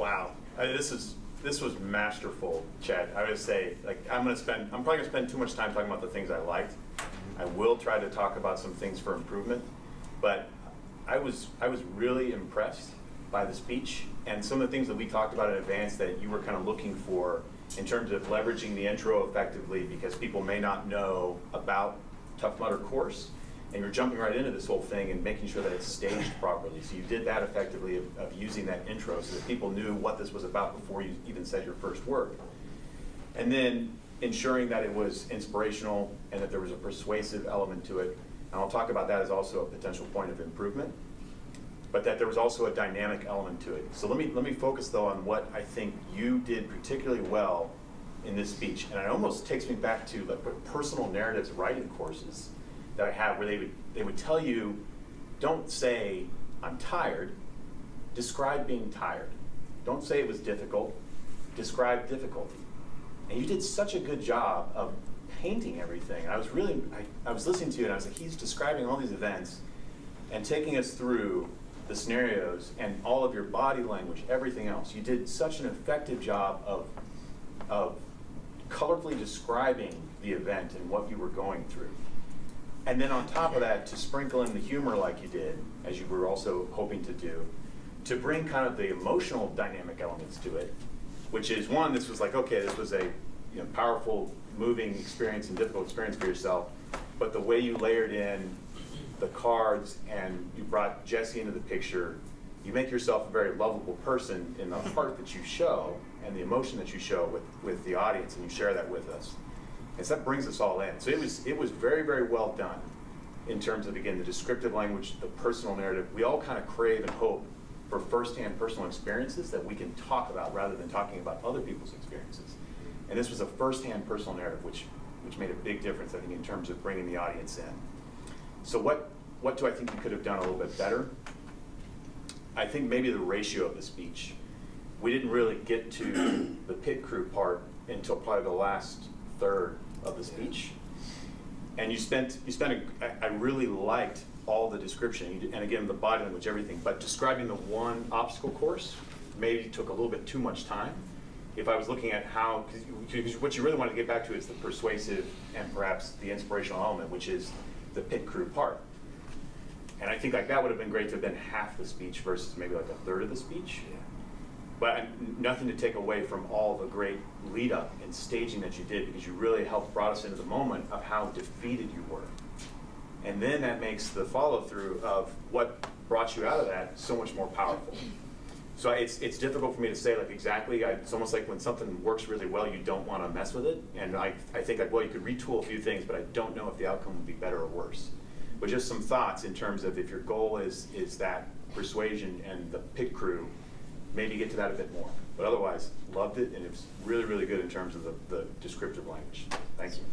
Wow, this was masterful, Chad. I would say, like, I'm probably gonna spend too much time talking about the things I liked. I will try to talk about some things for improvement, but I was really impressed by the speech and some of the things that we talked about in advance that you were kind of looking for in terms of leveraging the intro effectively, because people may not know about Tough Mudder course, and you're jumping right into this whole thing and making sure that it's staged properly. So you did that effectively of using that intro so that people knew what this was about before you even said your first word. And then ensuring that it was inspirational and that there was a persuasive element to it. And I'll talk about that as also a potential point of improvement, but that there was also a dynamic element to it. So let me focus though on what I think you did particularly well in this speech. And it almost takes me back to like personal narratives writing courses that I have, where they would tell you, don't say I'm tired, describe being tired. Don't say it was difficult, describe difficulty. And you did such a good job of painting everything. I was listening to you and I was like, he's describing all these events and taking us through the scenarios and all of your body language, everything else. You did such an effective job of colorfully describing the event and what you were going through. And then on top of that, to sprinkle in the humor like you did, as you were also hoping to do, to bring kind of the emotional dynamic elements to it, which is one, this was like, okay, this was a powerful, moving experience and difficult experience for yourself, but the way you layered in the cards and you brought Jesse into the picture, you make yourself a very lovable person in the heart that you show and the emotion that you show with the audience, and you share that with us. And so that brings us all in. So it was very, very well done in terms of, again, the descriptive language, the personal narrative. We all kind of crave and hope for firsthand personal experiences that we can talk about rather than talking about other people's experiences. And this was a firsthand personal narrative, which made a big difference, I think, in terms of bringing the audience in. So what do I think you could have done a little bit better? I think maybe the ratio of the speech. We didn't really get to the pit crew part until probably the last third of the speech. And I really liked all the description, and again, the body language, everything, but describing the one obstacle course maybe took a little bit too much time. If I was looking at how, because what you really want to get back to is the persuasive and perhaps the inspirational element, which is the pit crew part. And I think like that would have been great to have been half the speech versus maybe like a third of the speech. Yeah. But nothing to take away from all the great lead up and staging that you did, because you really brought us into the moment of how defeated you were. And then that makes the follow through of what brought you out of that so much more powerful. So it's difficult for me to say like exactly. It's almost like when something works really well, you don't want to mess with it. And I think like, well, you could retool a few things, but I don't know if the outcome would be better or worse. But just some thoughts in terms of if your goal is that persuasion and the pit crew, maybe get to that a bit more. But otherwise, loved it, and it was really, really good in terms of the descriptive language. Thank you.